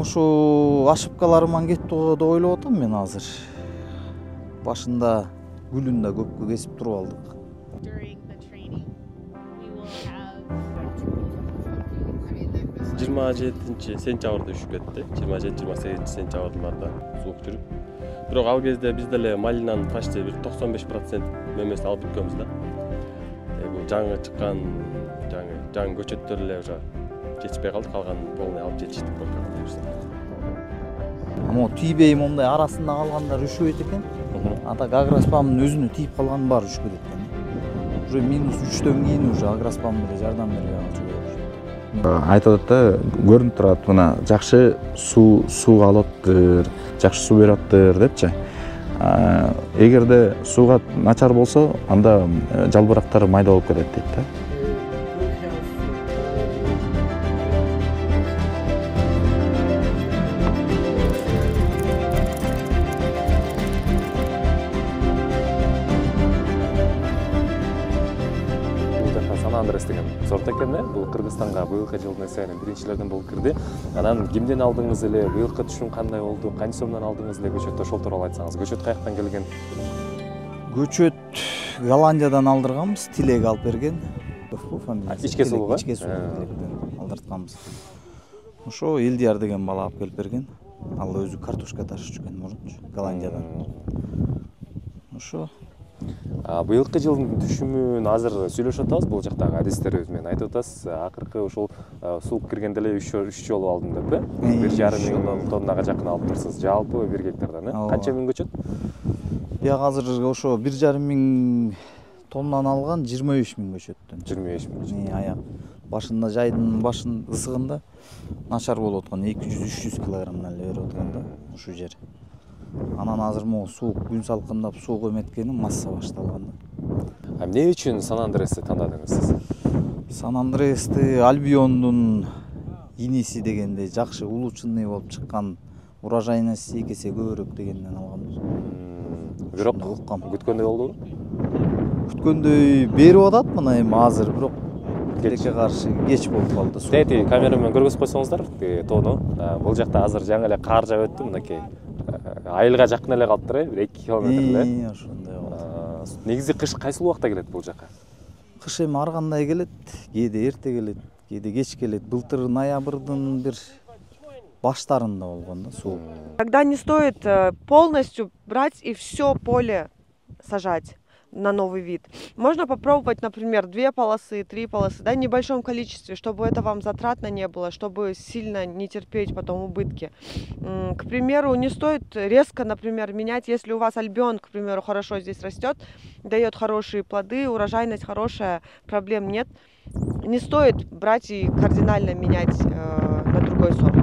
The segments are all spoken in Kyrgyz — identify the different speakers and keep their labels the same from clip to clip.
Speaker 1: Ушул ошибкаларыман кетти го деп ойлоп атам мен азыр. Башында гүлүн да көпкө кесип туруп алдык.
Speaker 2: During the training, we will have
Speaker 3: 27 сентябрда үшүп кетти. 27-28 сентябрларда суук жүрүп. Бирок ал кезде биз деле малинанын почти бир 95% мөмөсүн алып бүткөнбүз да. Бул жаңы чыккан жаңы көчөттөр эле уже жетишпей калды, калганын полный алып жетиштик болуп.
Speaker 1: Ама тийбей момундай арасында калгандар үшүбөйт экен. Ата агроспамдын өзүнө тийип калганын баары үшүп кетет экен. Уже -3-төн кийин уже агроспам деле жардам бербей калчу.
Speaker 4: Айтып атат да, көрүнүп турат, мына жакшы суу алыптыр, жакшы суу берип атыптыр депчи. Эгерде сууга начар болсо, анда жалбырактар майда болуп кетет дейт да.
Speaker 5: Сан-Андрес деген сорт экен, бул Кыргызстанга быйылкы жылдын эсебинен биринчилерден болуп кирди. Анан кимден алдыңыз эле, быйылкы түшүм кандай болду, канча сомдон алдыңыз эле көчөттү, ошол тууралуу айтсаңыз. Көчөт каяктан келген?
Speaker 1: Көчөт Голландиядан алдырганбыз, Тилек алып берген.
Speaker 5: Ичке сууга?
Speaker 1: Ичке сууга алдыртканбыз. Ошо Элдияр деген бала алып келип берген. Ал өзү картошка ташып жүргөн мурунчу Голландиядан. Ошо
Speaker 5: Быйылкы жылдын түшүмүн азыр сүйлөшүп атабыз, бул жактагы адистерибиз менен айтып атасыз. Акыркы ушул суук киргенде эле 3 жолу алдым деп, 1,5 миллион тоннага жакын алып турсуз. Жалпы 1 гектардан, канча миң көчөт?
Speaker 1: Бияк азыр ошо 1,5 миң тоннан алган 25 миң көчөттөн.
Speaker 5: 25 миң көчөт.
Speaker 1: Аяк башында жайдын башын ысыгында начар болуп аткан 200-300 килограммдан эле берип аткан да ушул жер. Анан азыр могу суук күн салкындап суу көмөткени масса башталган да.
Speaker 5: Эмне үчүн Сан-Андрести тандадыңыз сиз?
Speaker 1: Сан-Андрести Альбиондун иниси дегенде жакшы улучшенный болуп чыккан, урожайность 2 эсе көбүрөөк дегенден алганбыз.
Speaker 5: Бирок күткөндөй болдубу?
Speaker 1: Күткөндөй берип атат мына эми азыр, бирок тилекке каршы кеч болуп калды.
Speaker 5: Тети камера менен көргөзүп койсоңуздар тоону. Бул жакта азыр жаңы эле кар жаап өттү, мынакей. Айылга жакын эле калыптыр, 1-2 километр эле.
Speaker 1: Ошондой болот.
Speaker 5: Негизи кыш кайсы убакта келет бул жака?
Speaker 1: Кыш эми ар кандай келет, кээде эрте келет, кээде кеч келет. Былтыр ноябрдын бир баштарында болгон да суу.
Speaker 6: Когда не стоит полностью брать и все поле сажать на новый вид. Можно попробовать, например, 2 полосы, 3 полосы, да, в небольшом количестве, чтобы это вам затратно не было, чтобы сильно не терпеть потом убытки. К примеру, не стоит резко, например, менять, если у вас альбион, к примеру, хорошо здесь растет, дает хорошие плоды, урожайность хорошая, проблем нет. Не стоит брать и кардинально менять на другой сорт.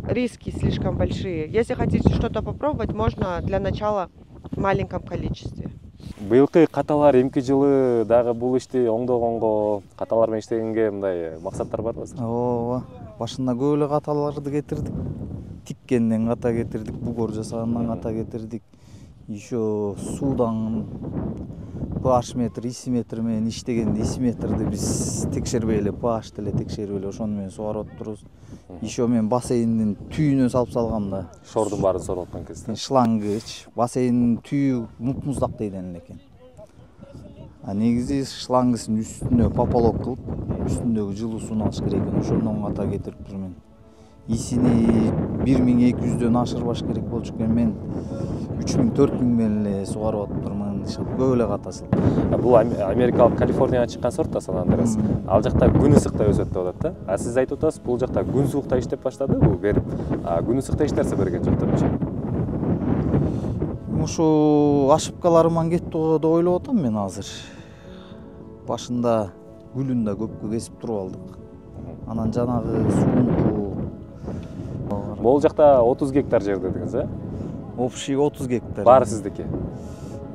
Speaker 6: Риски слишком большие. Если хотите что-то попробовать, можно для начала в маленьком количестве.
Speaker 5: Быйылкы каталар эмки жылы дагы бул ишти оңдогонго, каталар менен иштегенге мындай максаттар барбы?
Speaker 1: Ооба, башында көп эле каталарды кетирдик. Тиккенден ката кетирдик, бугор жасагандан ката кетирдик. Еще суудан pH метр, исиметр менен иштегенде исиметрди биз текшербей эле, pH деле текшерип эле ошону менен сугарып атпырбыз. Еще мен бассейндин түйүнө салып салгам да.
Speaker 5: Шордун баарын соруп аткан кезде.
Speaker 1: Шлангыч, бассейндин түйү муп-муздак дейден экен. Негизи шлангысын үстүнө пополок кылып, үстүндөгү жылуу сууну алыш керек экен. Ошондон ката кетирип турмун. Исини 1200дөн ашырбаш керек болчу экен. Мен 3000-4000 менен эле сугарып атыптырмын. Көп эле катасы.
Speaker 5: Бул Америкалык Калифорнияга чыккан сорт да Сан-Андрес. Ал жакта күн ысыкта өсөт деп атат да. Сиз айтып атасыз, бул жакта күн суукта иштеп баштады бул берип. Күн ысыкта иштерсе берген жок депчи.
Speaker 1: Ошо ошибкаларыман кетти го деп ойлоп атам мен азыр. Башында гүлүн да көпкө кесип туруп алдык. Анан жанагы суунку.
Speaker 5: Бул жакта 30 гектар жер дедиңиз,
Speaker 1: Общий 30 гектар.
Speaker 5: Баары сиздики?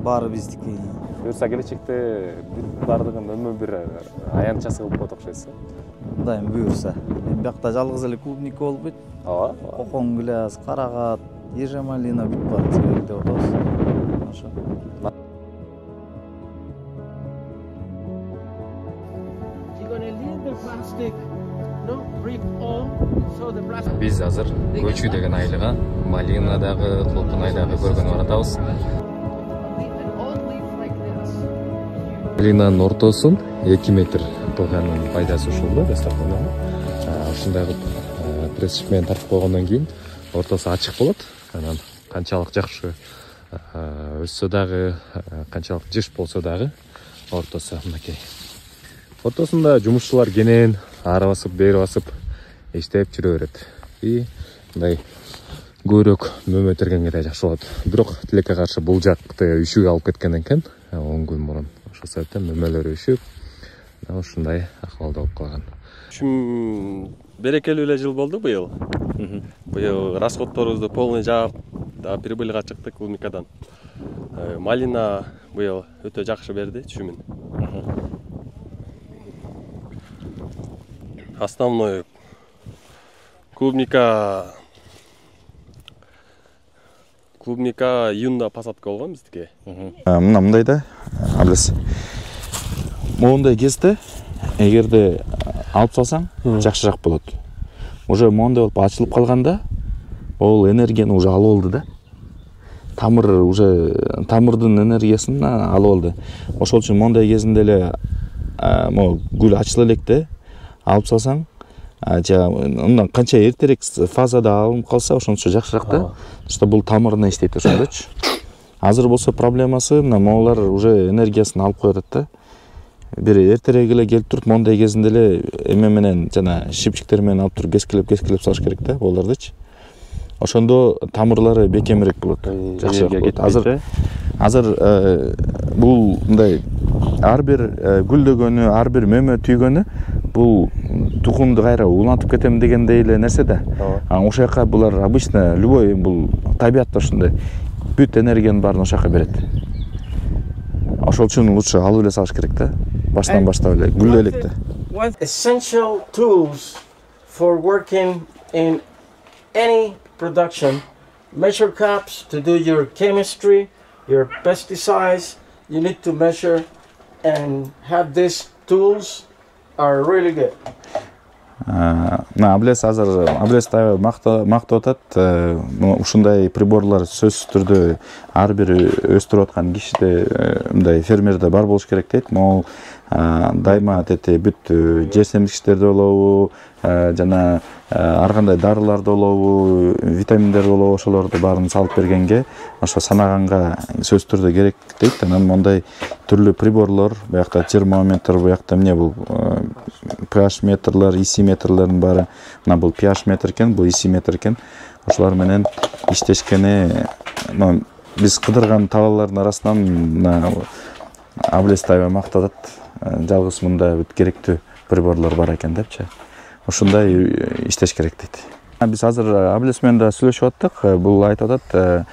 Speaker 1: Баары биздики.
Speaker 5: Буюрса келечекте баардыгын өмө бир аянтчасы кылып коет окшойсуз.
Speaker 1: Кудайым буюрса. Мен биякта жалгыз эле клубника болуп бит.
Speaker 5: Ооба.
Speaker 1: Кокон гүлаз, карагат, ежемалина бүт бар деп атабыз. Ошо.
Speaker 7: You're gonna leave the plastic
Speaker 5: Биз азыр көчүү деген айлыга Малинадагы, Кулкунайдагы көргөнү баратабыз. Малинанын ортосун 2 метр кылганын пайдасы ушул да, дастарханга. Ушундай кылып пресс менен тартып койгондон кийин ортосу ачык болот. Анан канчалык жакшы өссө дагы, канчалык жыш болсо дагы ортосу мынакей. Ортосунда жумушчулар кенен ары басып, бери басып иштеп жүрө берет. И мындай көбүрөөк мөмө тергенге да жакшы болот. Бирок тилекке каршы бул жакты үшүгө алып кеткенден кийин 10 күн мурун ошол себептен мөмөлөр үшүп, ушундай акыбалда болуп калган.
Speaker 3: Берекелүү эле жыл болду быйыл. Быйыл расходторубузду полный жаап, прибыльга чыктык клубникадан. Малина быйыл өтө жакшы берди түшүмүн. Основной клубника июнда посадка болгон биздики.
Speaker 4: Мындай да, Аблес. Моундай кезде эгерде алып салсаң, жакшыраак болот. Уже моундай болуп ачылып калганда, ол энергияны уже алып алды да. Тамырдын энергиясын алып алды. Ошол үчүн моундай кезинде эле гүл ачыла электе алып салсаң, мындан канча эртерээк фазада алынып калса, ошончо жакшыраак да. Что бул тамырына иштейт ошондочу. Азыр болсо проблемасы могулар уже энергиясын алып коет да. Бир эртерээк эле келип туруп, мондай кезинде эле эме менен жана шипчиктер менен алып туруп кескилеп салыш керек да, олардычы. Ошондо тамырлары бекемирээк болот. Жакшыраак болот. Азыр бул мындай ар бир гүлдөгөнү, ар бир мөмө түйгөнү бул тукумду кайра улантып кетем дегендей эле нерсе да. Ошол жака булар обычно любой бул табиятта ушундай бүт энергиянын баарын ошол жака берет. Ошол үчүн лучше алып эле салыш керек да. Баштан баштап эле гүлдө электе.
Speaker 7: Essential tools for working in any production. Measure cups to do your chemistry, your pesticides. You need to measure and have these tools are really good.
Speaker 4: Аблес да мактап атат. Ушундай приборлор сөзсүз түрдө ар бир өстүрүп аткан кишиде, мындай фермерде бар болуш керек дейт. Могул дайыма бүт жер семиргичтерде болобу, жана ар кандай дарыларды болобу, витаминдер болобу, ошолорду баарын салып бергенге, ошо санаганга сөзсүз түрдө керек дейт. Анан мондай түрлүү приборлор, буякта термометр, буякта эмне бул pH метрлер, IC метрлердин баары, мына бул pH метр экен, бул IC метр экен. Ошолор менен иштешкени биз кыдырган талаалардын арасынан Аблес да мактап атат. Жалгыз мындай бүт керектүү приборлор бар экен депчи. Ушундай иштеш керек дейт. Биз азыр Аблес менен да сүйлөшүп аттык. Бул айтып атат,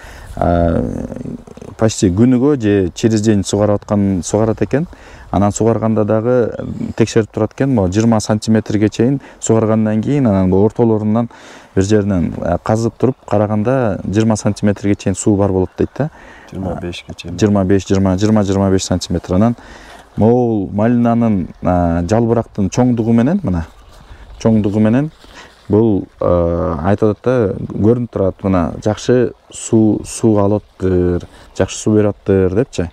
Speaker 4: почти күнүгө же через день сугарат экен. Анан сугарганда дагы текшерип турат экен. 20 сантиметрге чейин сугаргандан кийин анан ортолорунан бир жеринен казып туруп караганда 20 сантиметрге чейин суу бар болот дейт да.
Speaker 3: 25ге чейин.
Speaker 4: 20-25 сантиметр. Анан могул малинанын жалбырактын чоңдугу менен бул айтып атат да, көрүнүп турат, мына жакшы суу алыптыр, жакшы суу бериптир депчи.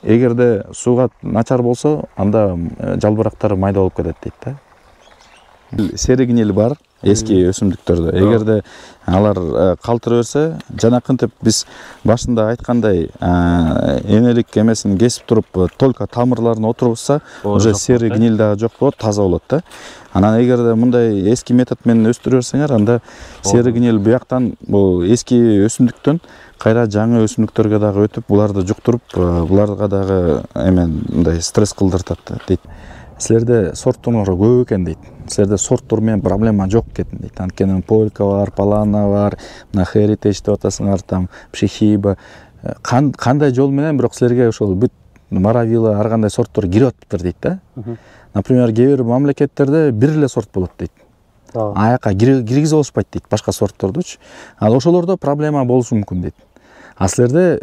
Speaker 4: Эгерде сууга начар болсо, анда жалбырактар майда болуп кетет дейт да. Серигинил бар эски өсүмдүктөрдө. Эгерде алар калтыра берсе, жанакынтип биз башында айткандай энелик эмесин кесип туруп, только тамырларын отургузса, уже серый гниль дагы жок болот, таза болот да. Анан эгерде мындай эски метод менен өстүрө берсеңер, анда серый гниль буяктан бул эски өсүмдүктөн кайра жаңы өсүмдүктөргө дагы өтүп, буларды жуктуруп, буларга дагы мындай стресс кылдыртат дейт. Силерде сортторлор көп экен дейт. Силерде сорттор менен проблема жок экен дейт. Анткени Полька бар, Палана бар, мына Heritage деп атасыңар, там Пшихиба. Кандай жол менен бирок силерге ошол бүт Маравила ар кандай сорттор кирип атыптыр дейт да. Например, кээ бир мамлекеттерде бир эле сорт болот дейт. Аяка киргизе болушпайт дейт башка сорттордучу. Ал ошолордо проблема болушу мүмкүн дейт. А силерде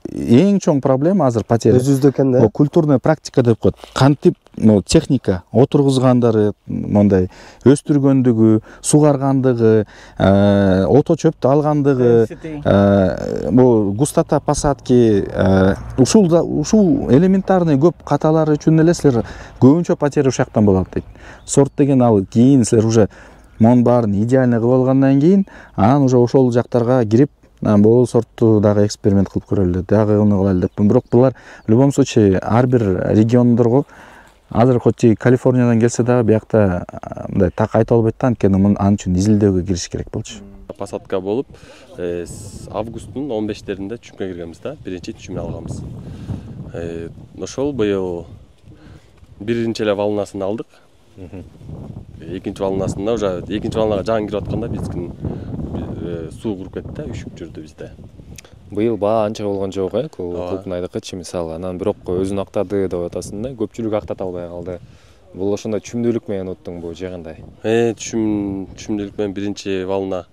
Speaker 4: эң чоң проблема азыр потеря.
Speaker 8: Өзүбүздө экен да.
Speaker 4: Культурная практика деп коет. Кантип техника отургузгандары, мондай өстүргөндүгү, сугаргандыгы, ото чөптү алгандыгы, бул густота посадки, ушул элементарный көп каталар үчүн эле силер көбүнчө потеря ушактан болот дейт. Сорт деген ал кийин силер уже монун баарын идеально кылып алгандан кийин, анан уже ошол жактарга кирип, бул сортту дагы эксперимент кылып көрөлү, дагы уну кылайлы деп. Бирок булар в любом случае ар бир региондорго азыр хоть Калифорниядан келсе дагы биякта мындай так айта албайт да, анткени анын үчүн изилдөөгө кириш керек болчу.
Speaker 3: Посадка болуп, августтун 15-леринде түшүмгө киргенбиз да, биринчи түшүмүн алганбыз. Ошол быйыл биринчи эле волнасын алдык. Экинчи волнасында уже экинчи волнага жаңы кирип атканда биздин суу куруп кетти да, үшүп жүрдү бизде.
Speaker 5: Быйыл баа анча болгон жок, Кулпунайдыкычы мисалы. Анан бирок өзүн актады деп атасың да, көпчүлүк актата албай калды. Бул ошондой чүмдүүлүк менен оттуң бу же кандай?
Speaker 3: Чүмдүүлүк менен биринчи волнадан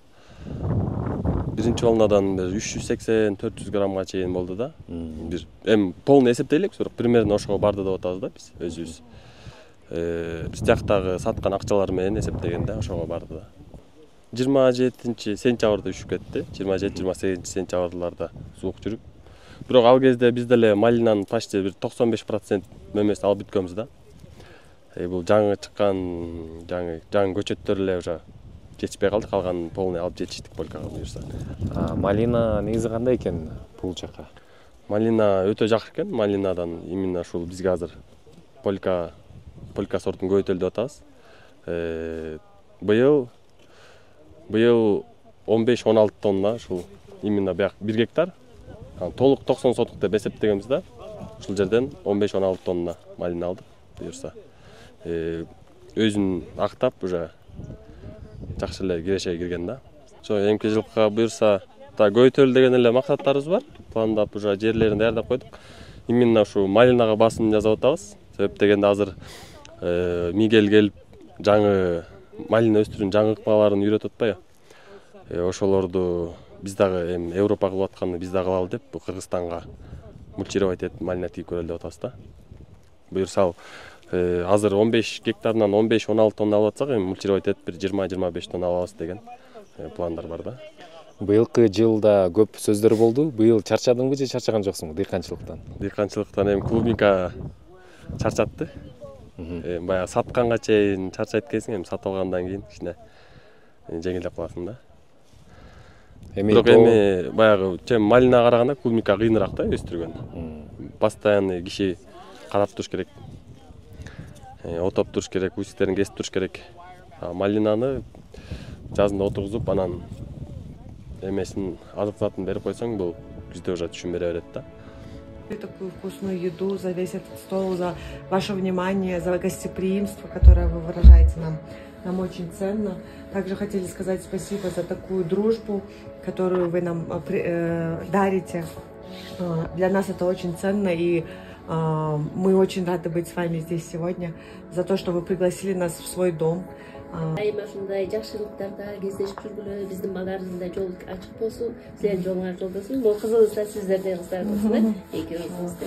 Speaker 3: 380-400 граммга чейин болду да. Бир эми полный эсептейлик, бирок примерно ошого барды деп атабыз да биз өзүбүз. Биз жактагы саткан акчалар менен эсептегенде ошого барды да. 27 сентябрда үшүп кетти. 27-28 сентябрларда суук жүрүп. Бирок ал кезде биз деле малинанын почти бир 95% мөмөсүн алып бүткөнбүз да. Бул жаңы чыккан жаңы көчөттөр эле уже жетишпей калды, калган полный алып жетиштик полкага буюрса.
Speaker 5: Малина негизи кандай экен бул жака?
Speaker 3: Малина өтө жакшы экен. Малинадан именно ушул бизге азыр полка сортун көбөйтөлү деп атабыз. Быйыл 15-16 тонна ушул именно бияк 1 гектар. Толук 90 соток деп эсептегенбиз да. Ушул жерден 15-16 тонна малина алдык буюрса. Өзүн актап уже жакшы эле киреше кирген да. Ошо эмки жылкыга буюрса көбөйтөлү деген эле максаттарыбыз бар. Пландап уже жерлерин даярдап койдук. Именно ушу малинага басым жасап атабыз. Себеп дегенде азыр Мигель келип жаңы малина өстүрүүнүн жаңы ыкмаларын үйрөтүп атпайбы? Ошолорду биз дагы эми Европа кылып атканды биз дагы кылалы деп, Кыргызстанга мульчировать этип малина тигип көрөлү деп атабыз да. Буюрса азыр 15 гектарынан 15-16 тонна алып атсак, эми мульчировать этип бир 20-25 тонна алабыз деген пландар бар да.
Speaker 5: Быйылкы жылда көп сөздөр болду. Быйыл чарчадыңбы же чарчаган жоксуңбу дыйканчылыктан?
Speaker 3: Дыйканчылыктан эми клубника чарчатты. Баягы сатканга чейин чарчайт экенсиң, эми сатып алгандан кийин кичине жеңилдеп каласың да. Бирок эми баягы чем малина караганда клубника кыйыныраак да өстүргөн. Постоянный киши карап туруш керек. Отоп туруш керек, усиктерин кесип туруш керек. Малинаны жазында отургузуп, анан эмесин азык затын берип койсоң, бул күздө уже түшүм бере берет да.
Speaker 6: Такую вкусную еду, за весь этот стол, за ваше внимание, за гостеприимство, которое вы выражаете нам очень ценно. Также хотели сказать спасибо за такую дружбу, которую вы нам дарите. Для нас это очень ценно, и мы очень рады быть с вами здесь сегодня, за то, что вы пригласили нас в свой дом.
Speaker 9: Айма ушундай жакшылыктарда кездешип жүргүлө, биздин багарыбызда жол ачык болсун, силердин жолуңар жолдосун, могу кызыгыңыздар сиздердин кыздар болсун, экөөңүздө.